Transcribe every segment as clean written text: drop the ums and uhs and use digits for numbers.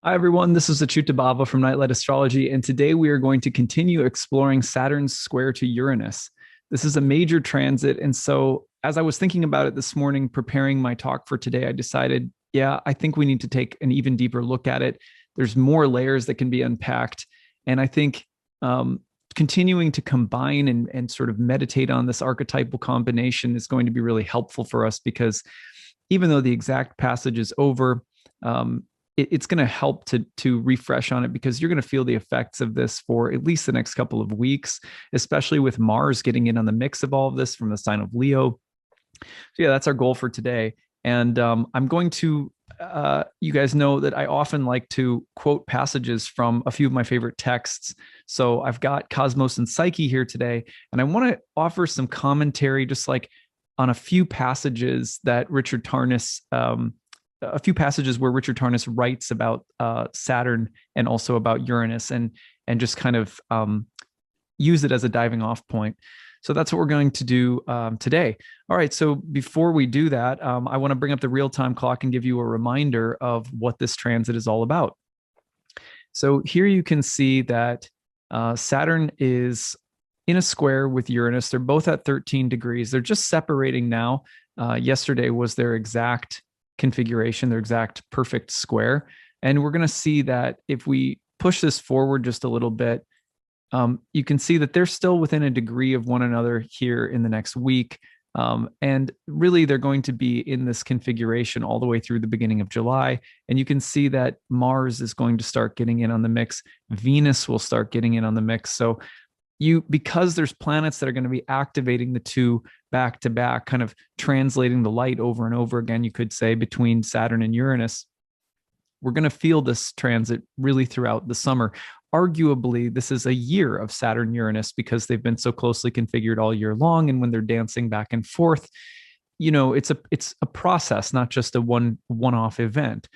Hi, everyone. This is acyuta-bhava from Nightlight Astrology, and today we are going to continue exploring Saturn's square to Uranus. This is a major transit, and so as I was thinking about it this morning, preparing my talk for today, I decided, yeah, I think we need to take an even deeper look at it. There's more layers that can be unpacked, and I think continuing to combine and sort of meditate on this archetypal combination is going to be really helpful for us because even though the exact passage is over, it's going to help to refresh on it because you're going to feel the effects of this for at least the next couple of weeks, especially with Mars getting in on the mix of all of this from the sign of Leo. So yeah, that's our goal for today. And I'm going to, you guys know that I often like to quote passages from a few of my favorite texts. So I've got Cosmos and Psyche here today, and I want to offer some commentary just like on a few passages that Richard Tarnas, a few passages where Richard Tarnas writes about Saturn and also about Uranus, and just kind of use it as a diving off point. So that's what we're going to do today. All right. So before we do that, I want to bring up the real-time clock and give you a reminder of what this transit is all about. So here you can see that Saturn is in a square with Uranus. They're both at 13 degrees. They're just separating now. Yesterday was their exact configuration, their exact perfect square. And we're going to see that if we push this forward just a little bit, you can see that they're still within a degree of one another here in the next week. And really, they're going to be in this configuration all the way through the beginning of July. And you can see that Mars is going to start getting in on the mix. Venus will start getting in on the mix. So because there's planets that are going to be activating the two back to back, kind of translating the light over and over again, you could say, between Saturn and Uranus, we're going to feel this transit really throughout the summer. Arguably, this is a year of Saturn Uranus because they've been so closely configured all year long. And when they're dancing back and forth, it's a process, not just a one-off event.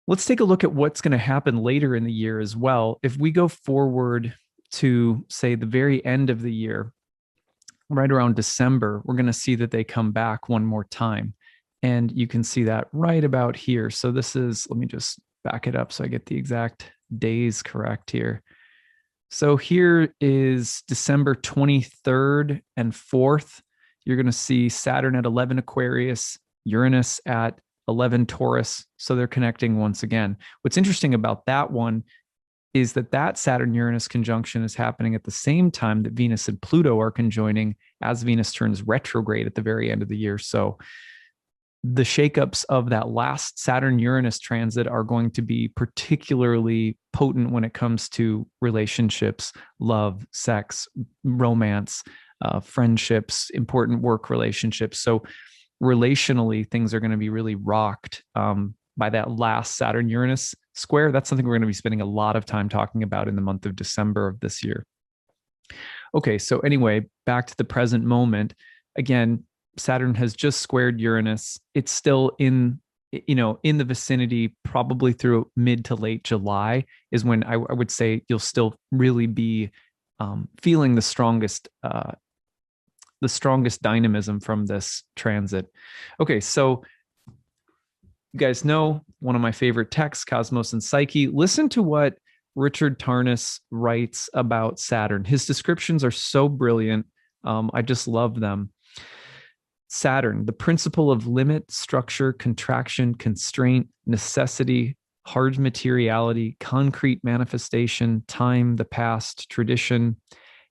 Let's take a look at what's going to happen later in the year as well. If we go forward to, say, the very end of the year, right around December, we're going to see that they come back one more time. And you can see that right about here. So this is, let me just back it up so I get the exact days correct here. So here is December 23rd and 4th. You're going to see Saturn at 11 Aquarius, Uranus at 11 Taurus. So they're connecting once again. What's interesting about that one is that Saturn-Uranus conjunction is happening at the same time that Venus and Pluto are conjoining as Venus turns retrograde at the very end of the year. So the shakeups of that last Saturn-Uranus transit are going to be particularly potent when it comes to relationships, love, sex, romance, friendships, important work relationships. So relationally, things are going to be really rocked by that last Saturn-Uranus square. That's something we're going to be spending a lot of time talking about in the month of December of this year. Okay, so anyway, back to the present moment. Again, Saturn has just squared Uranus. It's still in the vicinity, probably through mid to late July is when I would say you'll still really be feeling the strongest dynamism from this transit. Okay, so you guys know one of my favorite texts, Cosmos and Psyche. Listen to what Richard Tarnas writes about Saturn. His descriptions are so brilliant. I just love them. Saturn, the principle of limit, structure, contraction, constraint, necessity, hard materiality, concrete manifestation, time, the past, tradition,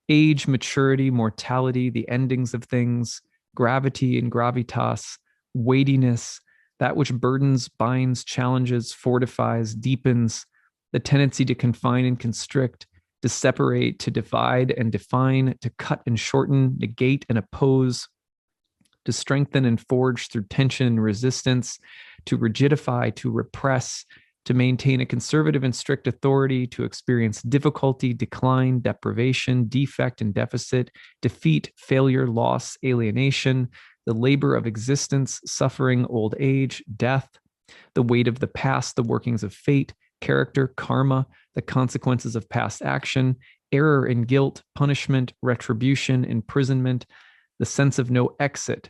age, maturity, mortality, the endings of things, gravity and gravitas, weightiness, that which burdens, binds, challenges, fortifies, deepens, the tendency to confine and constrict, to separate, to divide and define, to cut and shorten, negate and oppose, to strengthen and forge through tension and resistance, to rigidify, to repress, to maintain a conservative and strict authority, to experience difficulty, decline, deprivation, defect and deficit, defeat, failure, loss, alienation, the labor of existence, suffering, old age, death, the weight of the past, the workings of fate, character, karma, the consequences of past action, error and guilt, punishment, retribution, imprisonment, the sense of no exit,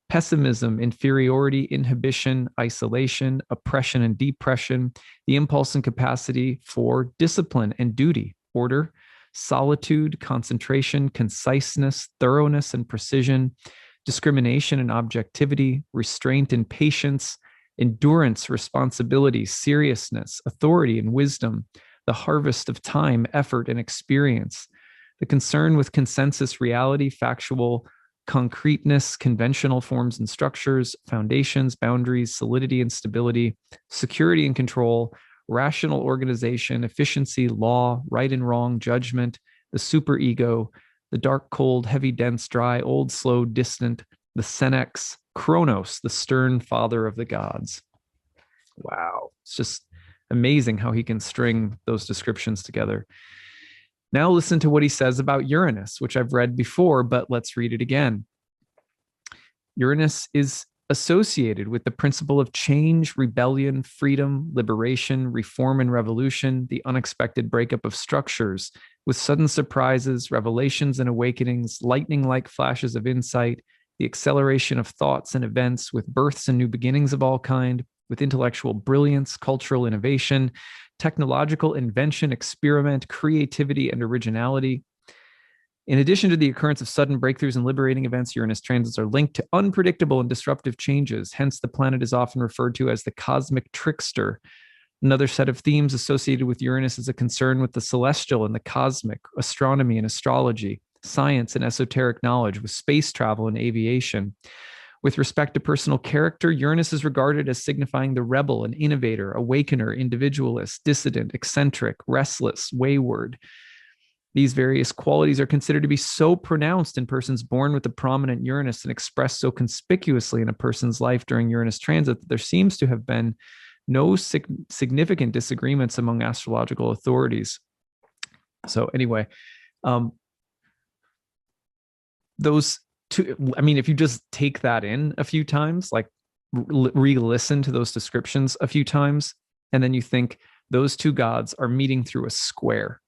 pessimism, inferiority, inhibition, isolation, oppression and depression, the impulse and capacity for discipline and duty, order, solitude, concentration, conciseness, thoroughness and precision, discrimination and objectivity, restraint and patience, endurance, responsibility, seriousness, authority and wisdom, the harvest of time, effort, and experience, the concern with consensus reality, factual concreteness, conventional forms and structures, foundations, boundaries, solidity and stability, security and control, rational organization, efficiency, law, right and wrong, judgment, the superego, the dark, cold, heavy, dense, dry, old, slow, distant, the senex, Kronos, the stern father of the gods. Wow. It's just amazing how he can string those descriptions together. Now listen to what he says about Uranus, which I've read before, but let's read it again. Uranus is associated with the principle of change, rebellion, freedom, liberation, reform and revolution, the unexpected breakup of structures, with sudden surprises, revelations and awakenings, lightning-like flashes of insight, the acceleration of thoughts and events, with births and new beginnings of all kind, with intellectual brilliance, cultural innovation, technological invention, experiment, creativity, and originality. In addition to the occurrence of sudden breakthroughs and liberating events, Uranus transits are linked to unpredictable and disruptive changes. Hence, the planet is often referred to as the cosmic trickster. Another set of themes associated with Uranus is a concern with the celestial and the cosmic, astronomy and astrology, science and esoteric knowledge, with space travel and aviation. With respect to personal character, Uranus is regarded as signifying the rebel and innovator, awakener, individualist, dissident, eccentric, restless, wayward. These various qualities are considered to be so pronounced in persons born with a prominent Uranus and expressed so conspicuously in a person's life during Uranus transit that there seems to have been no significant disagreements among astrological authorities. So anyway, those two, I mean, if you just take that in a few times, like re-listen to those descriptions a few times, and then you think those two gods are meeting through a square.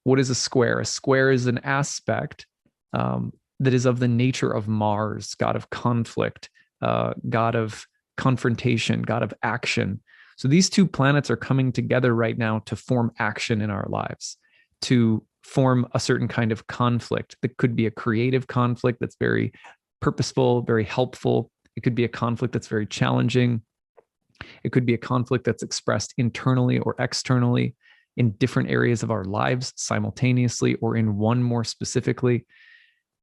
What is a square? A square is an aspect that is of the nature of Mars, god of conflict, god of confrontation, god of action. So these two planets are coming together right now to form action in our lives, to form a certain kind of conflict that could be a creative conflict that's very purposeful, very helpful. It could be a conflict that's very challenging. It could be a conflict that's expressed internally or externally in different areas of our lives simultaneously or in one more specifically.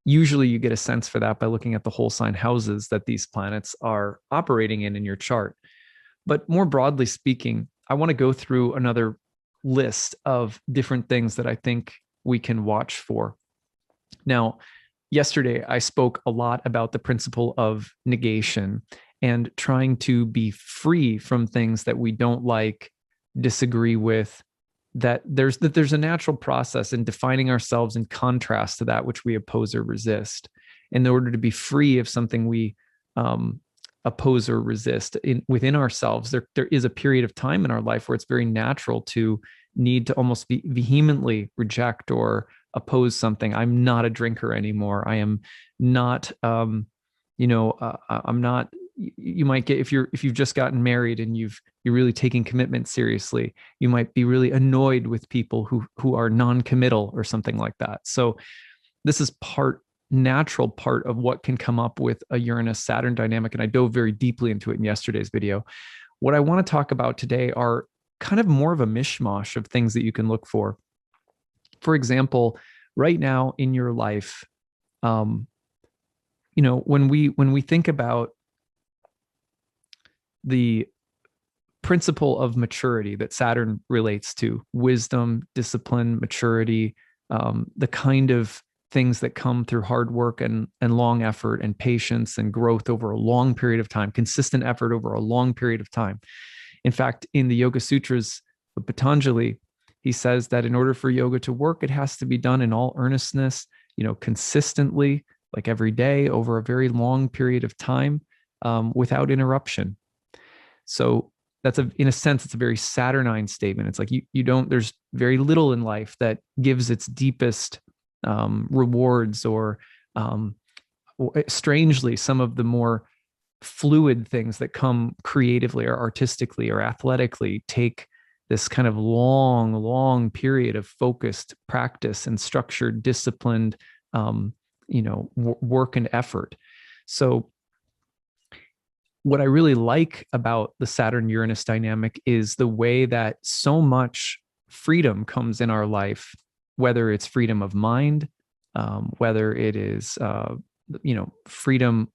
Usually you get a sense for that by looking at the whole sign houses that these planets are operating in your chart. But more broadly speaking, I want to go through another list of different things that I think we can watch for. Now, yesterday I spoke a lot about the principle of negation and trying to be free from things that we don't like, disagree with, that there's a natural process in defining ourselves in contrast to that which we oppose or resist. In order to be free of something we oppose or resist within ourselves, there is a period of time in our life where it's very natural to need to almost vehemently reject or oppose something. I'm not a drinker anymore. I am not, I'm not. You might get, if you've just gotten married and you're really taking commitment seriously, you might be really annoyed with people who are non-committal or something like that. So this is natural part of what can come up with a Uranus-Saturn dynamic. And I dove very deeply into it in yesterday's video. What I want to talk about today are kind of more of a mishmash of things that you can look for. For example, right now in your life, when we think about the principle of maturity that Saturn relates to, wisdom, discipline, maturity, the kind of things that come through hard work and long effort and patience and growth over a long period of time, consistent effort over a long period of time. In fact, in the Yoga Sutras of Patanjali, he says that in order for yoga to work, it has to be done in all earnestness, consistently, like every day over a very long period of time, without interruption. So in a sense, it's a very Saturnine statement. It's like there's very little in life that gives its deepest rewards or strangely, some of the more fluid things that come creatively or artistically or athletically take this kind of long period of focused practice and structured, disciplined, work and effort. So what I really like about the Saturn Uranus dynamic is the way that so much freedom comes in our life, whether it's freedom of mind, whether it is, freedom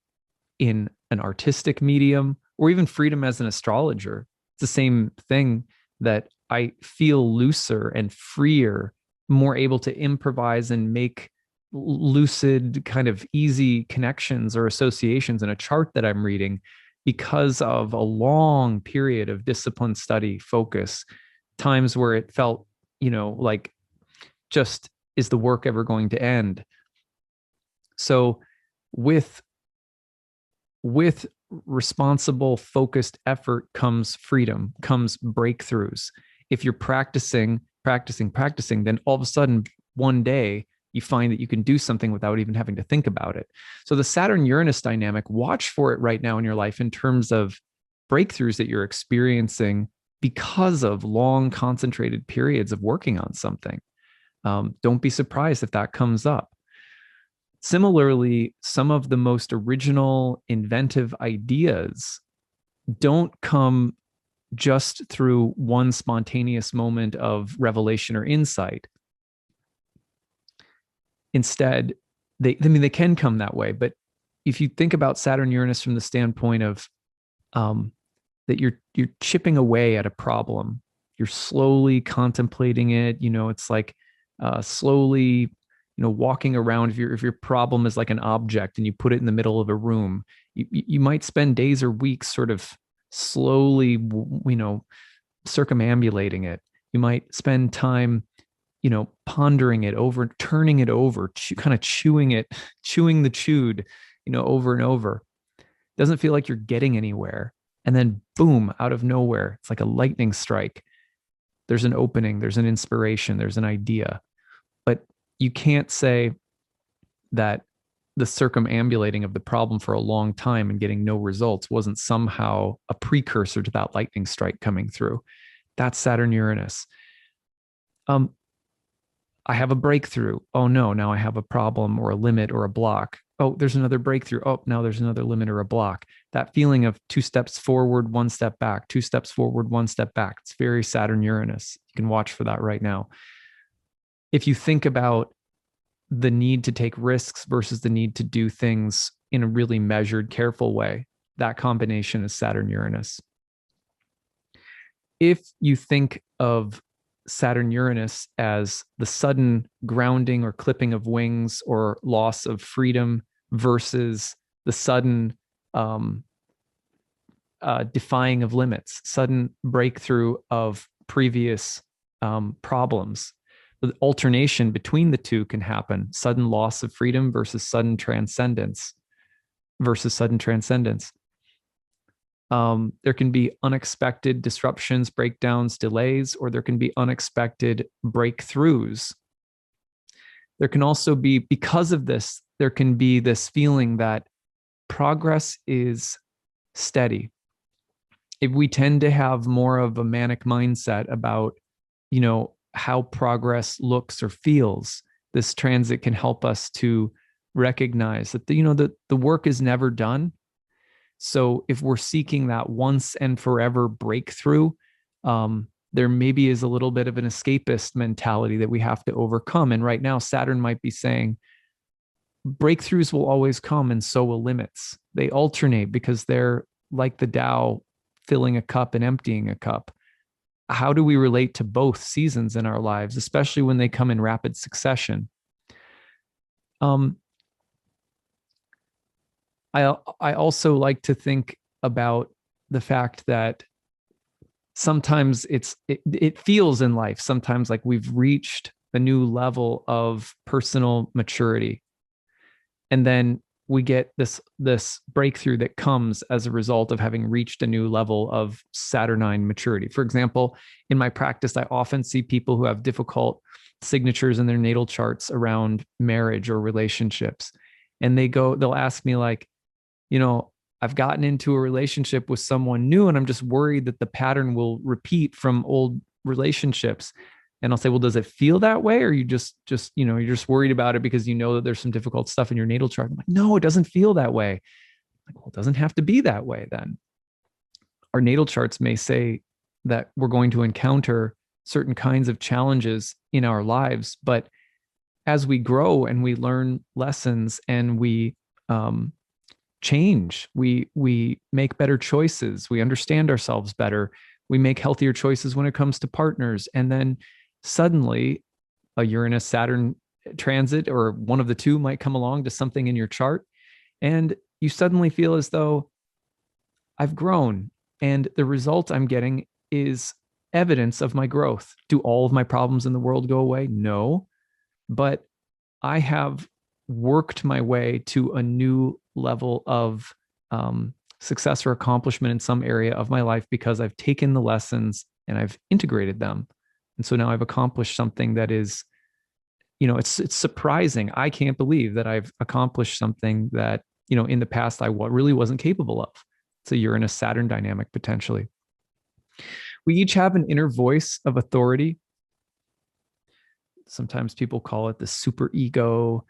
in an artistic medium, or even freedom as an astrologer. It's the same thing, that I feel looser and freer, more able to improvise and make lucid, kind of easy connections or associations in a chart that I'm reading, because of a long period of disciplined study, focus, times where it felt, like, just, is the work ever going to end? So with responsible, focused effort comes freedom, comes breakthroughs. If you're practicing, then all of a sudden, one day, you find that you can do something without even having to think about it. So the Saturn-Uranus dynamic, watch for it right now in your life in terms of breakthroughs that you're experiencing because of long, concentrated periods of working on something. Don't be surprised if that comes up. Similarly, some of the most original, inventive ideas don't come just through one spontaneous moment of revelation or insight. Instead, they can come that way. But if you think about Saturn Uranus from the standpoint of that you're chipping away at a problem, you're slowly contemplating it. It's like slowly, walking around. If your problem is like an object and you put it in the middle of a room, you might spend days or weeks sort of slowly, circumambulating it. You might spend time, pondering it over, turning it over, kind of chewing the chewed, over and over. Doesn't feel like you're getting anywhere. And then boom, out of nowhere, it's like a lightning strike. There's an opening, there's an inspiration, there's an idea. But you can't say that the circumambulating of the problem for a long time and getting no results wasn't somehow a precursor to that lightning strike coming through. That's Saturn Uranus. I have a breakthrough. Oh no, now I have a problem or a limit or a block. Oh, there's another breakthrough. Oh, now there's another limit or a block. That feeling of 2 steps forward, 1 step back, 2 steps forward, 1 step back. It's very Saturn Uranus. You can watch for that right now. If you think about the need to take risks versus the need to do things in a really measured, careful way, that combination is Saturn Uranus. If you think of Saturn Uranus as the sudden grounding or clipping of wings or loss of freedom versus the sudden defying of limits, sudden breakthrough of previous problems. The alternation between the two can happen. Sudden loss of freedom versus sudden transcendence. There can be unexpected disruptions, breakdowns, delays, or there can be unexpected breakthroughs. There can also be, because of this, there can be this feeling that progress is steady. If we tend to have more of a manic mindset about, how progress looks or feels, this transit can help us to recognize that the work is never done. So if we're seeking that once and forever breakthrough, there maybe is a little bit of an escapist mentality that we have to overcome. And right now, Saturn might be saying breakthroughs will always come, and so will limits. They alternate because they're like the Tao, filling a cup and emptying a cup. How do we relate to both seasons in our lives, especially when they come in rapid succession? I also like to think about the fact that sometimes it feels in life sometimes like we've reached a new level of personal maturity, and then we get this breakthrough that comes as a result of having reached a new level of Saturnine maturity. For example, in my practice, I often see people who have difficult signatures in their natal charts around marriage or relationships, and they'll ask me like, I've gotten into a relationship with someone new and I'm just worried that the pattern will repeat from old relationships. And I'll say, well, does it feel that way? Or you just, you're just worried about it because you know that there's some difficult stuff in your natal chart. I'm like, no, it doesn't feel that way. I'm like, well, it doesn't have to be that way then. Our natal charts may say that we're going to encounter certain kinds of challenges in our lives, but as we grow and we learn lessons and we change, we make better choices, we understand ourselves better, we make healthier choices when it comes to partners, and then suddenly a Uranus Saturn transit or one of the two might come along to something in your chart, and you suddenly feel as though I've grown, and the result I'm getting is evidence of my growth. Do all of my problems in the world go away? No, but I have worked my way to a new level of success or accomplishment in some area of my life because I've taken the lessons and I've integrated them. And so now I've accomplished something that is, it's surprising. I can't believe that I've accomplished something that, in the past I really wasn't capable of. It's a Uranus Saturn dynamic potentially. We each have an inner voice of authority. Sometimes people call it the super ego.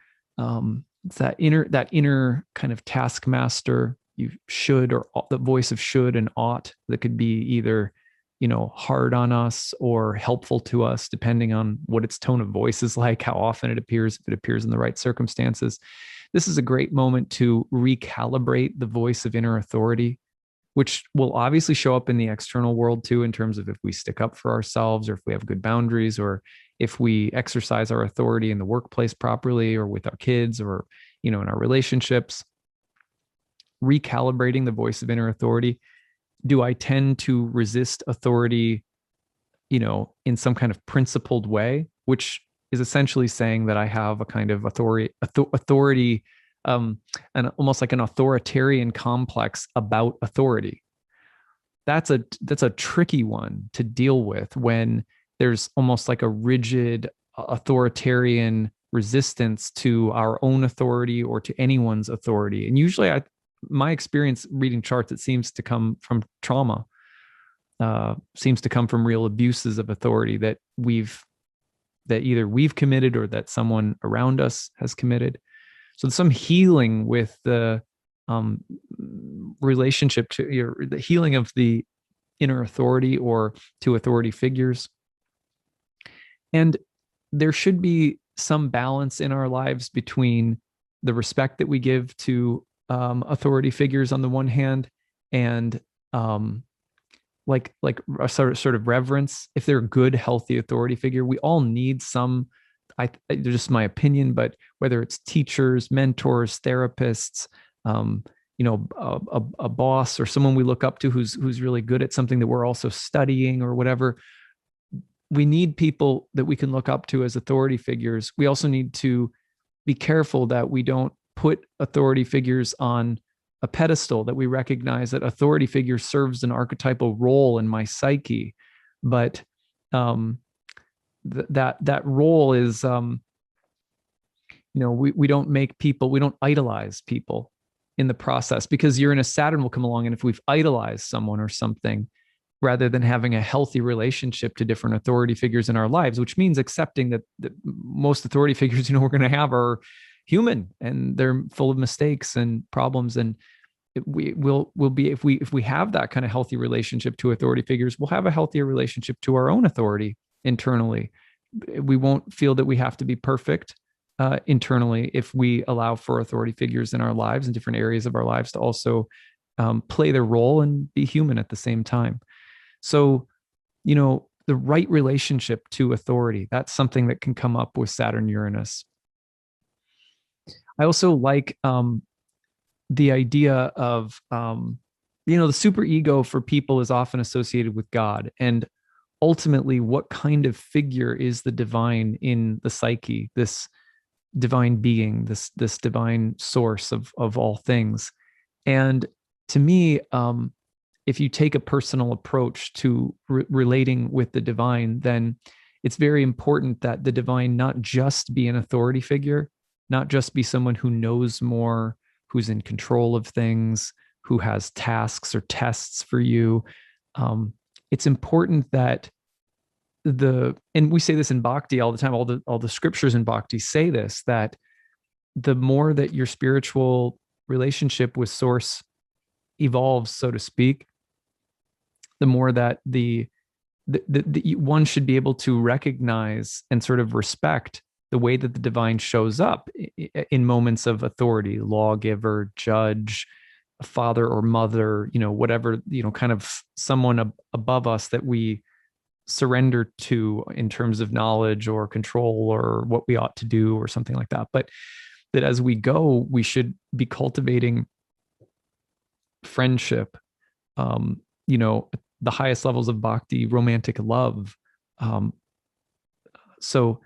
It's that inner kind of taskmaster. You should, or the voice of should and ought that could be either, hard on us or helpful to us, depending on what its tone of voice is like, how often it appears, if it appears in the right circumstances. This is a great moment to recalibrate the voice of inner authority, which will obviously show up in the external world too, in terms of if we stick up for ourselves or if we have good boundaries or if we exercise our authority in the workplace properly or with our kids or, in our relationships. Recalibrating the voice of inner authority. Do I tend to resist authority, in some kind of principled way, which is essentially saying that I have a kind of authority, and almost like an authoritarian complex about authority. That's a tricky one to deal with when there's almost like a rigid authoritarian resistance to our own authority or to anyone's authority. And usually my experience reading charts, it seems to come from trauma, seems to come from real abuses of authority that either we've committed or that someone around us has committed. So there's some healing with the relationship to the healing of the inner authority or to authority figures. And there should be some balance in our lives between the respect that we give to authority figures on the one hand, and like a sort of reverence. If they're a good, healthy authority figure, we all need some. Just my opinion, but whether it's teachers, mentors, therapists, a boss or someone we look up to who's really good at something that we're also studying or whatever. We need people that we can look up to as authority figures. We also need to be careful that we don't put authority figures on a pedestal, that we recognize that authority figure serves an archetypal role in my psyche, but that role is, we don't idolize people in the process, because Uranus Saturn will come along, and if we've idolized someone or something, rather than having a healthy relationship to different authority figures in our lives, which means accepting that most authority figures, we're going to have are human and they're full of mistakes and problems. And we'll be, if we have that kind of healthy relationship to authority figures, we'll have a healthier relationship to our own authority internally. We won't feel that we have to be perfect internally if we allow for authority figures in our lives and different areas of our lives to also play their role and be human at the same time. So, the right relationship to authority, that's something that can come up with Saturn Uranus. I also like the idea of, the superego for people is often associated with God. And ultimately, what kind of figure is the divine in the psyche, this divine being, this divine source of all things? And to me, if you take a personal approach to relating with the divine, then it's very important that the divine not just be an authority figure, not just be someone who knows more, who's in control of things, who has tasks or tests for you. It's important that and we say this in bhakti all the time, all the scriptures in bhakti say this, that the more that your spiritual relationship with source evolves, so to speak, the more that the one should be able to recognize and sort of respect the way that the divine shows up in moments of authority, lawgiver, judge, father or mother, whatever, kind of someone above us that we surrender to in terms of knowledge or control or what we ought to do or something like that. But that as we go, we should be cultivating friendship, the highest levels of bhakti, romantic love. So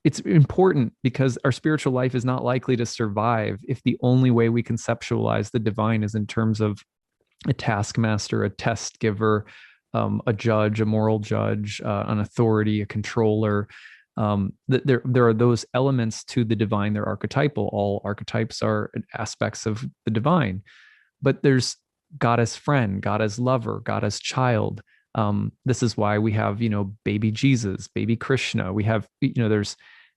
it's important because our spiritual life is not likely to survive if the only way we conceptualize the divine is in terms of a taskmaster, a test giver, a judge, a moral judge, an authority, a controller. There are those elements to the divine. They're archetypal. All archetypes are aspects of the divine. But there's God as friend, God as lover, God as child. This is why we have, baby Jesus, baby Krishna. We have,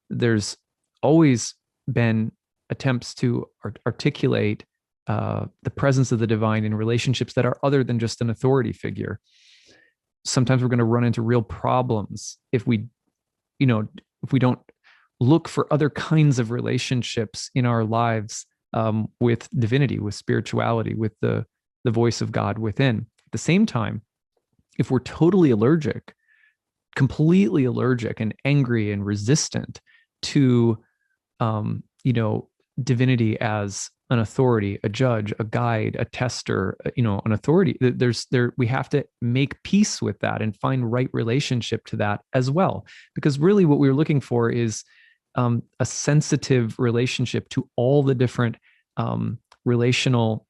there's always been attempts to articulate the presence of the divine in relationships that are other than just an authority figure. Sometimes we're going to run into real problems if we don't look for other kinds of relationships in our lives with divinity, with spirituality, with the voice of God within. At the same time, if we're totally allergic, completely allergic and angry and resistant to, divinity as an authority, a judge, a guide, a tester, an authority, we have to make peace with that and find right relationship to that as well. Because really what we're looking for is a sensitive relationship to all the different relational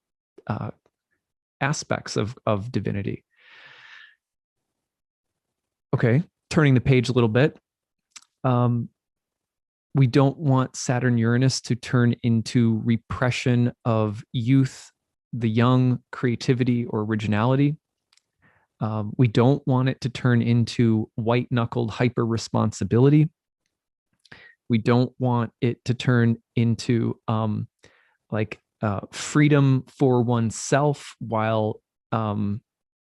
aspects of divinity. Okay, turning the page a little bit. We don't want Saturn Uranus to turn into repression of youth, the young, creativity, or originality. We don't want it to turn into white-knuckled hyper responsibility. We don't want it to turn into freedom for oneself while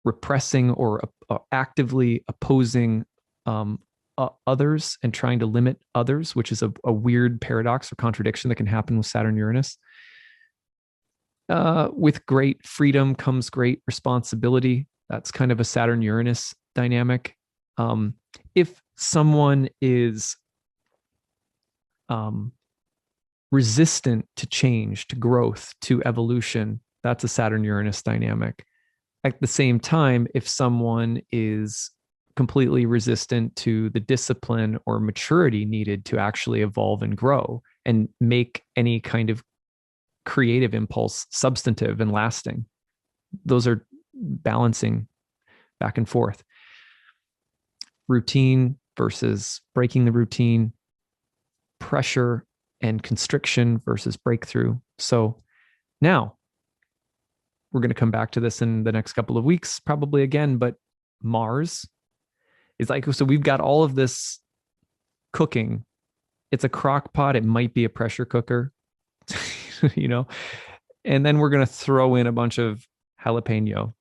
repressing or actively opposing others and trying to limit others, which is a weird paradox or contradiction that can happen with Saturn Uranus. With great freedom comes great responsibility. That's kind of a Saturn Uranus dynamic. If someone is resistant to change, to growth, to evolution, that's a Saturn Uranus dynamic. At the same time, if someone is completely resistant to the discipline or maturity needed to actually evolve and grow and make any kind of creative impulse substantive and lasting, those are balancing back and forth. Routine versus breaking the routine, pressure and constriction versus breakthrough. So now we're going to come back to this in the next couple of weeks, probably again, but Mars is so we've got all of this cooking. It's a crock pot. It might be a pressure cooker, and then we're going to throw in a bunch of jalapeno.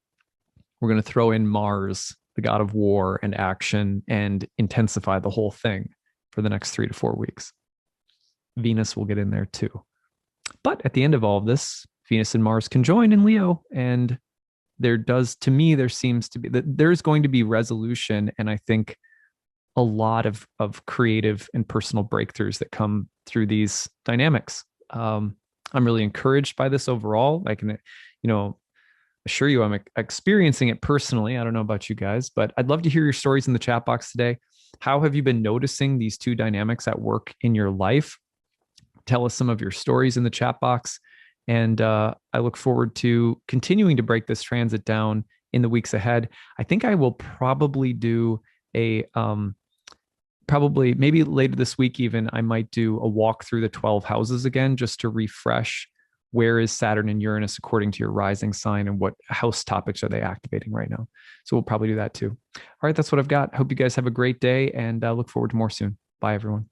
We're going to throw in Mars, the god of war and action, and intensify the whole thing for the next 3 to 4 weeks. Venus will get in there too. But at the end of all of this, Venus and Mars conjoin in Leo, and there seems to be that there's going to be resolution, and I think a lot of creative and personal breakthroughs that come through these dynamics. I'm really encouraged by this overall. I can, assure you I'm experiencing it personally. I don't know about you guys, but I'd love to hear your stories in the chat box today. How have you been noticing these two dynamics at work in your life? Tell us some of your stories in the chat box. And I look forward to continuing to break this transit down in the weeks ahead. I think I will probably do maybe later this week even, I might do a walk through the 12 houses again, just to refresh where is Saturn and Uranus according to your rising sign, and what house topics are they activating right now. So we'll probably do that too. All right, that's what I've got. Hope you guys have a great day, and look forward to more soon. Bye, everyone.